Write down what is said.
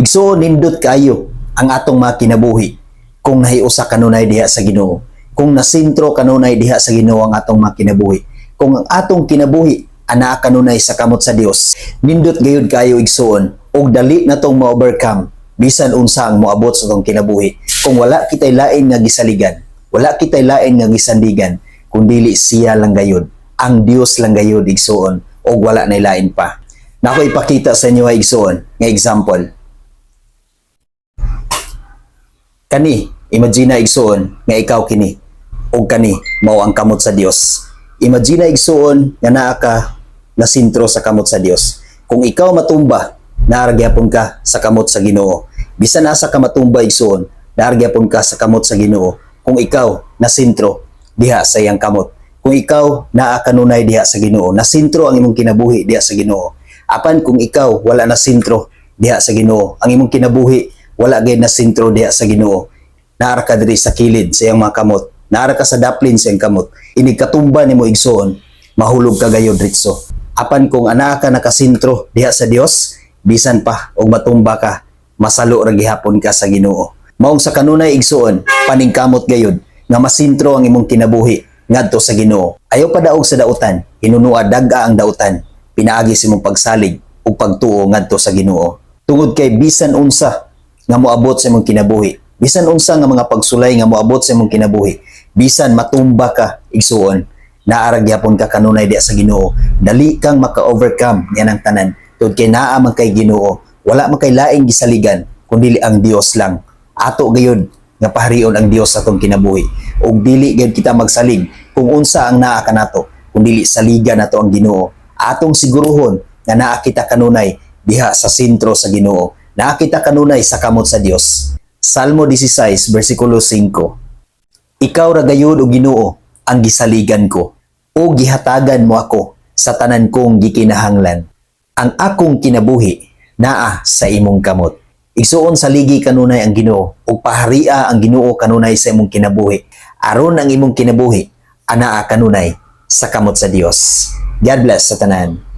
Igsuon nindot kayo ang atong mga kinabuhi kung nahiusa kanunay diha sa Ginoo. Kung nasintro kanunay diha sa Ginoo ang atong mga kinabuhi. Kung ang atong kinabuhi ana kanunay sa kamot sa Dios, nindot gayud kayo igsuon og dali na tong ma-overcome bisan unsa ang moabot sa tong kinabuhi. Kung wala kitay lain nga gisaligan, wala kitay lain nga gisandigan, kung dili siya lang gayud, ang Dios lang gayud igsuon og wala nay lain pa. Nako ipakita sa inyo igsuon nga example. Kani, imagine igsuon nga ikaw kini o kani mao ang kamot sa Dios. Imagine igsuon nga naa ka nasintro sa kamot sa Dios. Kung ikaw matumba, naargyapon ka sa kamot sa Ginoo. Bisan asa ka matumba igsuon, naargyapon ka sa kamot sa Ginoo. Kung ikaw nasintro diha sa iyang kamot. Kung ikaw naa kanunay diha sa Ginoo, nasintro ang imong kinabuhi diha sa Ginoo. Apan kung ikaw wala nasintro diha sa Ginoo, ang imong kinabuhi wala gayud na sentro diha sa Ginoo. Naara ka diri sa kilid sa iyang mga kamot. Naara ka sa daplin sa iyang kamot. Inig katumba nimo igsoon, mahulog ka gayud ritso. Apan kung ana ka nakasentro diha sa Dios, bisan pa og matumba ka, masalo ra gihapon ka sa Ginoo. Maong sa kanunay igsoon, paningkamot gayud nga masentro ang imong kinabuhi ngadto sa Ginoo. Ayaw pa daog sa dautan, hinunua dag-a ang dautan. Pinaagi sa imong pagsalig ug pagtuo ngadto sa Ginoo. Tungod kay bisan unsa nga moabot sa imong kinabuhi. Bisan unsa nga mga pagsulay nga moabot sa imong kinabuhi. Bisan matumba ka igsuon, naara gyapon ka kanunay diha sa Ginoo. Dali kang maka-overcome yanang tanan. Tungod kay naa man kay Ginoo, wala man kay laing gisaligan kundi ang Dios lang. Ato gayud nga paharion ang Dios sa atong kinabuhi. Ug dili gayud kita magsalig kung unsa ang naa kanato, kundi saligan nato ang Ginoo. Atong siguruhon nga naa kita kanunay diha sa sentro sa Ginoo. Nakita kanunay sa kamot sa Dios. Salmo 16, versikulo 5. Ikaw ra gayud o Ginoo ang gisaligan ko, o gihatagan mo ako sa tanan kong gikinahanglan. Ang akong kinabuhi naa sa imong kamot. Igsuon sa ligi kanunay ang Ginoo, ug paharia ang Ginoo kanunay sa imong kinabuhi. Aron ang imong kinabuhi anaa kanunay sa kamot sa Dios. God bless sa tanan.